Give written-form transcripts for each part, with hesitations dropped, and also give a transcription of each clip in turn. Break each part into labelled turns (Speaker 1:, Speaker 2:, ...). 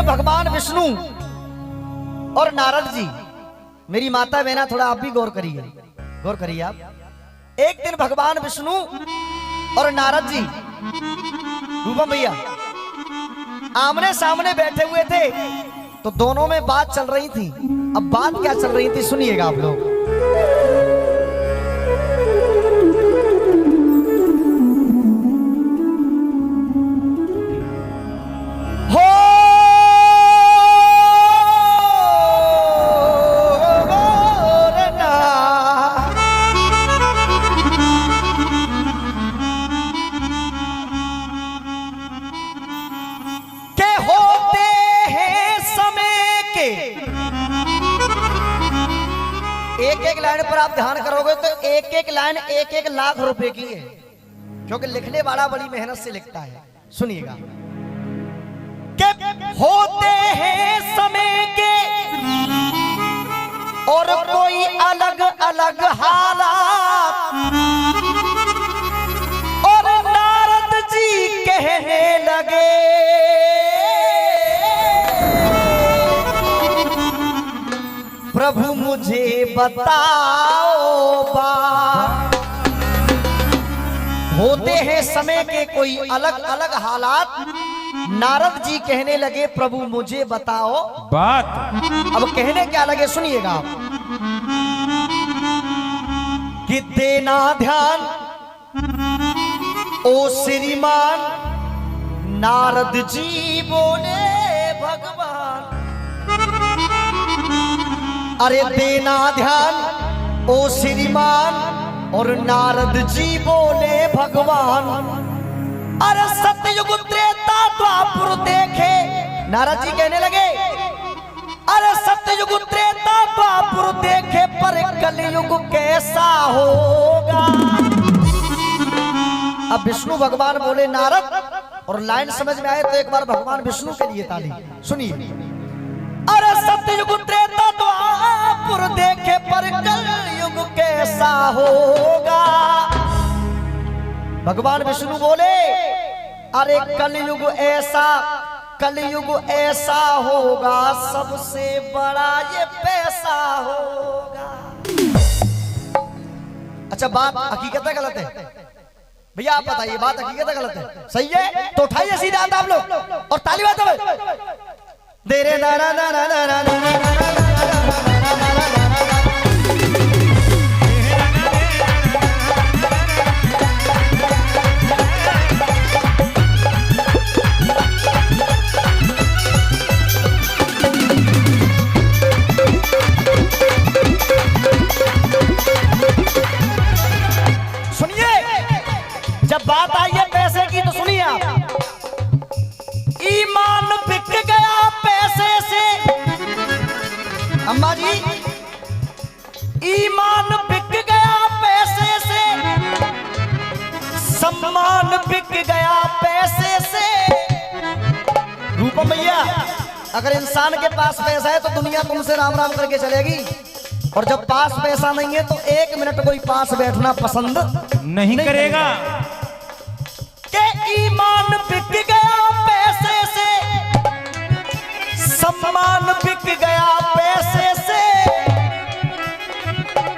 Speaker 1: दिन भगवान विष्णु और नारद जी, मेरी माता बहना थोड़ा आप भी गौर करिए आप। एक दिन भगवान विष्णु और नारद जी रूपम भैया आमने सामने बैठे हुए थे, तो दोनों में बात चल रही थी। अब बात क्या चल रही थी सुनिएगा आप लोग। एक एक लाइन पर आप ध्यान करोगे तो एक एक लाइन एक एक लाख रुपए की है, क्योंकि लिखने वाला बड़ी मेहनत से लिखता है। सुनिएगा कि होते हैं समय के और कोई अलग अलग हालात, और नारद जी कहने लगे प्रभु मुझे बताओ बात। होते हैं समय के कोई अलग अलग हालात, नारद जी कहने लगे प्रभु मुझे बताओ
Speaker 2: बात।
Speaker 1: अब कहने क्या लगे सुनिएगा आप। कि देना ध्यान ओ श्रीमान, नारद जी बोले भगवान। अरे देना ध्यान ओ श्रीमान, और नारद जी बोले भगवान। अरे सतयुग त्रेता द्वापर देखे, नारद जी कहने लगे अरे सतयुग त्रेता द्वापर देखे, पर कलयुग कैसा होगा। अब विष्णु भगवान बोले नारद, और लाइन समझ में आए तो एक बार भगवान विष्णु के लिए ताली सुनिए। अरे सतयुग त्रेता द्वापर देखे, पर कलयुग कैसा होगा। भगवान विष्णु बोले अरे कलयुग ऐसा होगा, सबसे बड़ा ये पैसा होगा। अच्छा बात हकीकत है गलत है भैया? आप बताइए बात हकीकत है गलत है? सही है तो उठाइए सीधे हाथ आप लोग और ताली बजाओ। दे रे ना ना ना ना ना ना ना ना ना। सुनिए जब बात आई है पैसे की तो सुनिए आप। ईमान बिक गया पैसे से, अम्मा जी ईमान बिक गया पैसे से, सम्मान बिक गया पैसे से। रूपम भैया अगर इंसान के पास पैसा है तो दुनिया तुमसे राम राम करके चलेगी, और जब पास पैसा नहीं है तो एक मिनट कोई पास बैठना पसंद
Speaker 2: नहीं करेगा।
Speaker 1: के ईमान बिक गया पैसे से, सम्मान बिक गया पैसे से,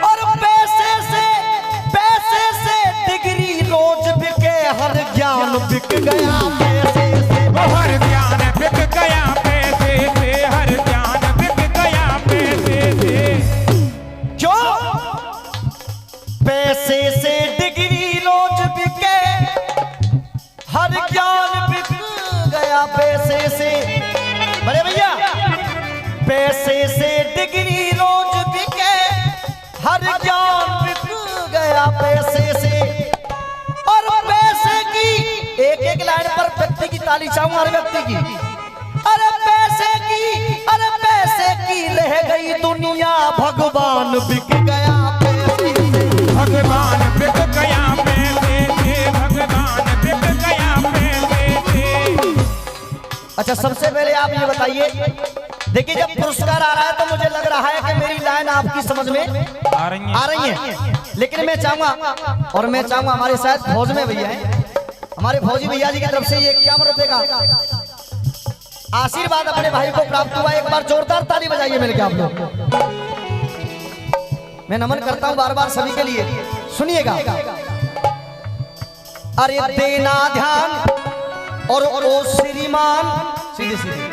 Speaker 1: और पैसे से डिग्री रोज बिके, हर ज्ञान बिक गया पैसे से।
Speaker 2: हर ज्ञान बिक गया पैसे से, हर ज्ञान बिक गया पैसे से।
Speaker 1: क्यों? पैसे से डिग्री रोज बिके, हर ज्ञान बिक गया पैसे से। बड़े भैया पैसे से डिग्री रोज बिके, हर ज्ञान बिक गया पैसे से। और पैसे की एक एक लाइन पर व्यक्ति की ताली चाहूंगा, हर व्यक्ति की। अरे पैसे की लह गई दुनिया, भगवान बिक गया पैसे से।
Speaker 2: भगवान बिक गया पैसे से, भगवान बिक गया पैसे से।
Speaker 1: अच्छा सबसे पहले आप ये बताइए, देखिए जब पुरस्कार आ रहा है तो मुझे लग रहा है कि मेरी लाइन आपकी समझ में आ रही है। लेकिन मैं चाहूंगा हमारे साथ फौज में भैया हैं, हमारे फौजी भैया जी की तरफ से ये 51 रुपए का आशीर्वाद अपने भाई को प्राप्त हुआ। एक बार जोरदार ताली बजाइए मिलके आप लोग। मैं नमन करता हूं बार बार सभी के लिए, सुनिएगा। अरे देना ध्यान और ओ श्रीमान, सीधे सीधे।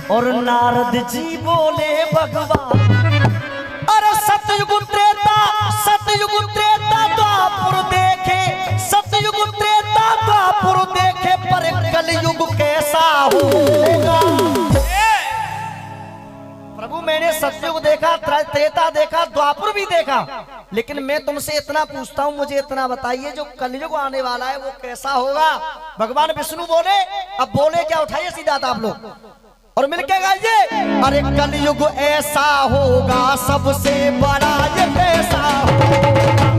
Speaker 1: और नारद जी बोले भगवान, अरे सतयुग त्रेता द्वापुर देखे, सतयुग त्रेता द्वापुर देखे, पर कलयुग कैसा होगा। प्रभु मैंने सतयुग देखा, त्रेता देखा, द्वापुर भी देखा, लेकिन मैं तुमसे इतना पूछता हूं, मुझे इतना बताइए जो कलयुग आने वाला है वो कैसा होगा। भगवान विष्णु बोले, अब बोले क्या, उठाइए सीधा आप लोग और मिलके गाइए। अरे कलयुग ऐसा होगा सबसे बड़ा ये पैसा होगा,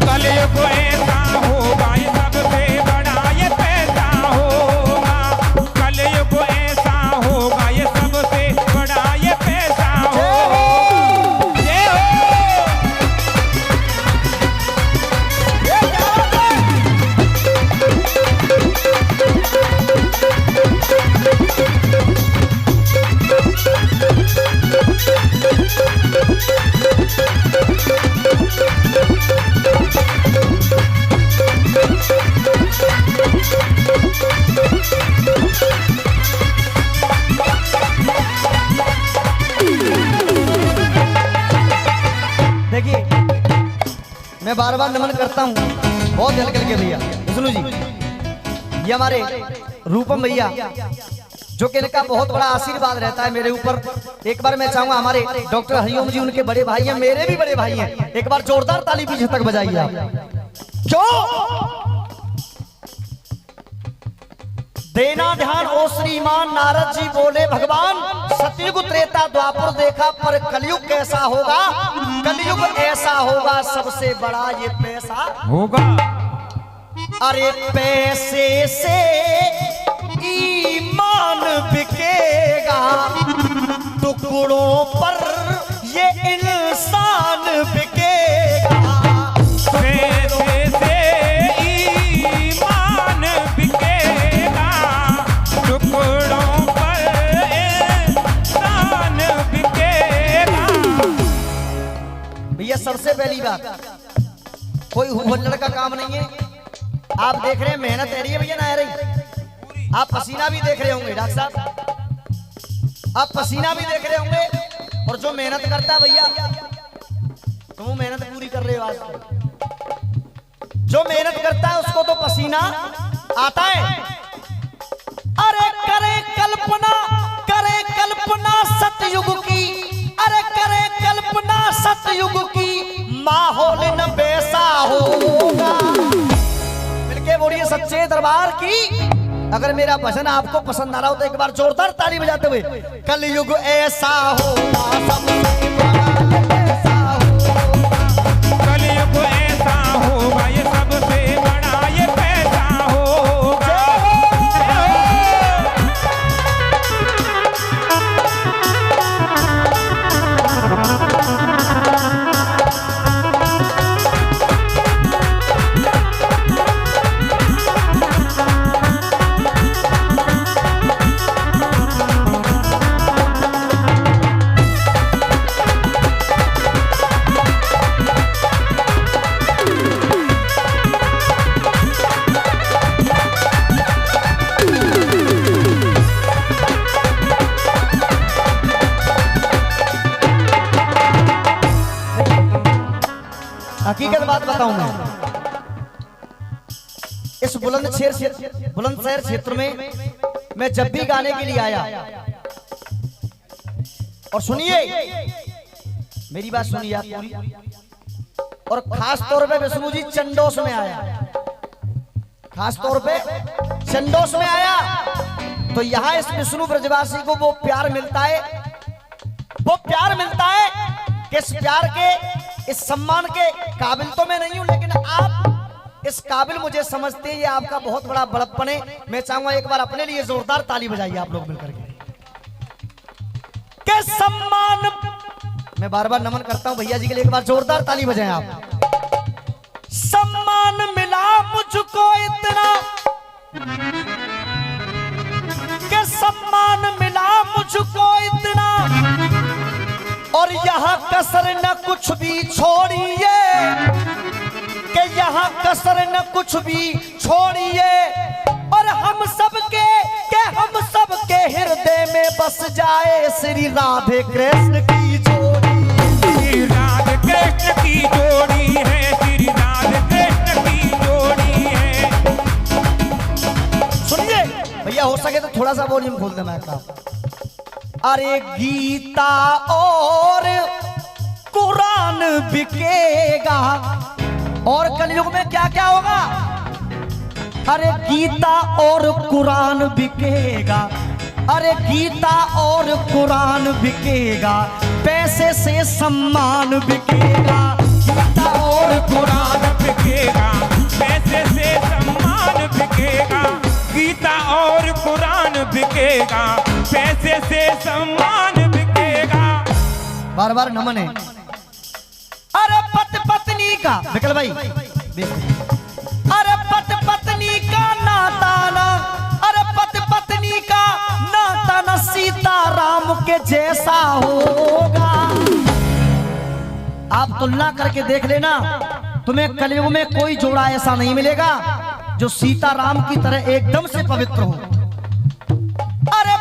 Speaker 2: कलयुग ऐसा होगा ये सबसे बड़ा ये पैसा होगा, कलयुग ऐसा होगा ये सबसे बड़ा ये पैसा होगा। जय हो।
Speaker 1: देखिए मैं बार बार नमन करता हूँ बहुत दिल करके भैया विष्णु जी, ये हमारे रूपम भैया जो कि इनका बहुत बड़ा आशीर्वाद रहता है मेरे ऊपर। एक बार मैं चाहूंगा हमारे डॉक्टर हरिओम जी, उनके बड़े भाई हैं, मेरे भी बड़े भाई हैं, एक बार जोरदार ताली पीछे तक बजाइए आप। क्यों देना ध्यान ओ श्रीमान, नारद जी बोले भगवान, सतयुग त्रेता द्वापुर देखा, पर कलयुग कैसा होगा। कलयुग ऐसा होगा सबसे बड़ा ये पैसा
Speaker 2: होगा।
Speaker 1: अरे पैसे से ईमान बिकेगा, टुकड़ों पर ये इंसान बिकेगा।
Speaker 2: पैसे से ईमान बिकेगा, टुकड़ों पर इंसान बिकेगा।
Speaker 1: भैया सबसे पहली बात, कोई हुल्लड़ का काम नहीं है। आप देख रहे हैं मेहनत आ रही है भैया, ना आ रही। आप पसीना भी देख रहे होंगे डॉक्टर साहब, आप पसीना भी देख रहे होंगे। और जो मेहनत करता है भैया, तुम वो मेहनत पूरी कर रहे हो आज तक। जो मेहनत करता है उसको तो पसीना आता है। अरे करे कल्पना सतयुग की, अरे करे कल्पना सतयुग की, माहौल न वैसा होगा। मिलके बोलिए सच्चे दरबार की। अगर मेरा भजन आपको पसंद आ रहा हो तो एक बार जोरदार ताली बजाते हुए, कलयुग ऐसा होगा सबसे बड़ा ये पैसा होगा,
Speaker 2: कलयुग ऐसा होगा ये सबसे बड़ा ये पैसा होगा।
Speaker 1: हकीकत बात बताऊं मैं, इस बुलंदशहर क्षेत्र में मैं जब भी गाने के लिए आया, और सुनिए मेरी बात सुनिए आप पूरी, और खास तौर पे विष्णु जी चंडोस में आया, खास तौर पे चंडोस में आया, तो यहाँ इस विष्णु ब्रजवासी को वो प्यार मिलता है, वो प्यार मिलता है कि इस प्यार के, इस सम्मान के काबिल तो मैं नहीं हूं, लेकिन आप इस काबिल मुझे समझते हैं। ये आपका बहुत बड़ा बड़प्पन है। मैं चाहूंगा एक बार अपने लिए जोरदार ताली बजाइए आप लोग मिलकर के सम्मान। मैं बार बार नमन करता हूं भैया जी के लिए, एक बार जोरदार ताली बजाएं आप। सम्मान मिला मुझको इतना, के सम्मान मिला यहाँ कसर न कुछ भी छोड़िए, कि यहाँ कसर न कुछ भी छोड़िए, और हम सबके हृदय में बस जाए श्री राधे कृष्ण की जोड़ी।
Speaker 2: श्री राधे कृष्ण की जोड़ी है, श्री राधे कृष्ण की जोड़ी है।
Speaker 1: सुनिए भैया, हो सके तो थोड़ा सा वॉल्यूम खोल देना का। अरे गीता और कुरान बिकेगा, और कलयुग में क्या क्या होगा? अरे गीता और कुरान बिकेगा, अरे गीता और कुरान बिकेगा, पैसे से सम्मान बिकेगा।
Speaker 2: गीता और कुरान बिकेगा, पैसे से सम्मान बिकेगा। गीता और कुरान बिकेगा, पैसे से सम्मान बिकेगा।
Speaker 1: बार बार नमन है। अरे पत्नी का विकल भाई, अरे पत्नी का नाता ना, अरे पत्नी का नाता ना सीता राम के जैसा होगा। आप तुलना करके देख लेना, तुम्हें कलयुग में कोई जोड़ा ऐसा नहीं मिलेगा जो सीता राम की तरह एकदम से पवित्र हो। अरे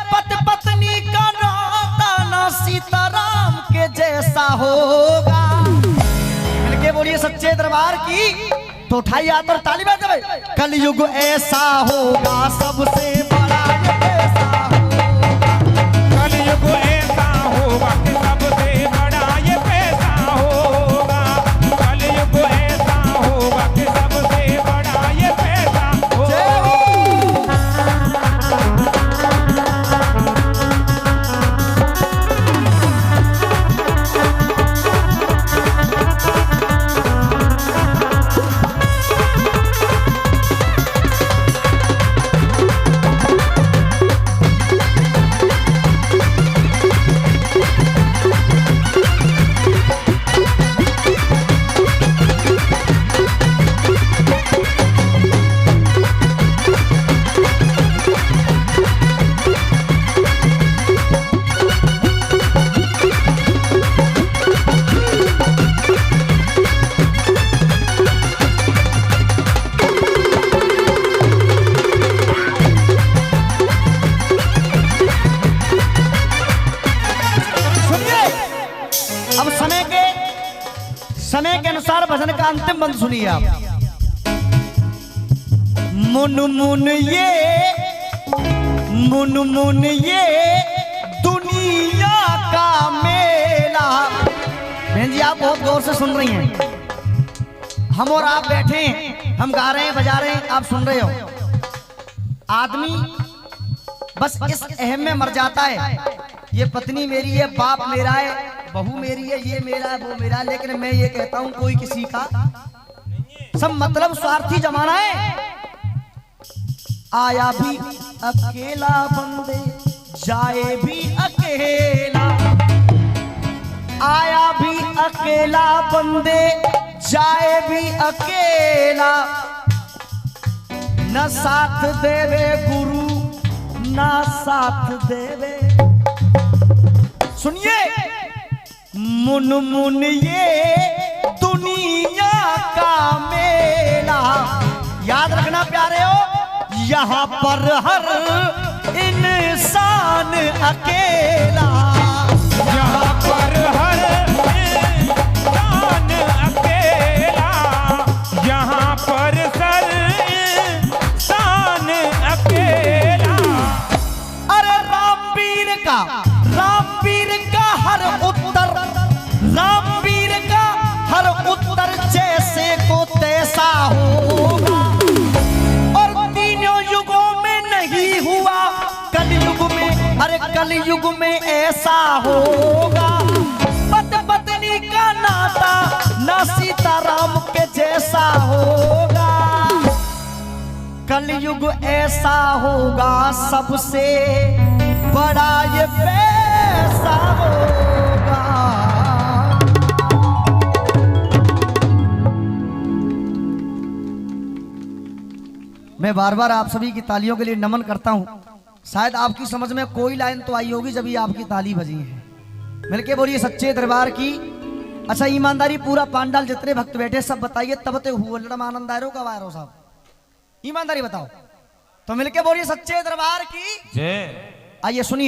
Speaker 1: पत्नी का नाता ना सीता राम के जैसा होगा। मिलके बोलिए सच्चे दरबार की, तो उठाइए हाथ और ताली बजा भाई। कलयुग ऐसा होगा सबसे बड़ा ये ऐसा होगा।
Speaker 2: कलयुग ऐसा होगा कि सबसे बड़ा ये पैसा होगा। कलयुग ऐसा होगा कि सबसे बड़ा ये पैसा होगा।
Speaker 1: समय के अनुसार भजन का अंतिम बंद सुनिए आप। मुन मुन ये दुनिया का मेला। बहन जी आप बहुत गौर से सुन रही हैं, हम और आप बैठे हैं, हम गा रहे हैं बजा रहे हैं, आप सुन रहे हो। आदमी बस इस अहम में मर जाता है, ये पत्नी मेरी है, बाप मेरा है, बहू मेरी है, ये मेरा है, वो मेरा है। लेकिन मैं ये कहता हूं कोई किसी का, सब मतलब स्वार्थी जमाना है। आया भी अकेला बंदे जाए भी अकेला, आया भी अकेला बंदे जाए भी अकेला। न साथ देवे गुरु ना साथ देवे। सुनिए, मुन मुन ये दुनिया का मेला। याद रखना प्यारे हो, यहाँ पर हर इंसान अकेला,
Speaker 2: यहाँ पर हर इंसान अकेला, यहाँ पर सर इंसान अकेला।
Speaker 1: अरे रामवीर का हर उत्तर, रामवीर का हर उत्तर जैसे को तैसा होगा। और तीनों युगों में नहीं हुआ, कलयुग में, अरे कलयुग में ऐसा होगा। पत्नी का नाता ना सीता राम के जैसा होगा। कलयुग ऐसा होगा सबसे बड़ा ये पैसा होगा। मैं बार बार आप सभी की तालियों के लिए नमन करता हूं। शायद आपकी समझ में कोई लाइन तो आई होगी जब ये आपकी ताली बजी है। मिलके बोलिए सच्चे दरबार की। अच्छा ईमानदारी पूरा पांडाल जितने भक्त बैठे सब बताइए तब तो हुआ आनंद आरो कब आरो साहब, ईमानदारी बताओ। तो मिलके बोलिए सच्चे दरबार की
Speaker 2: जय।
Speaker 1: आइए सुनिए।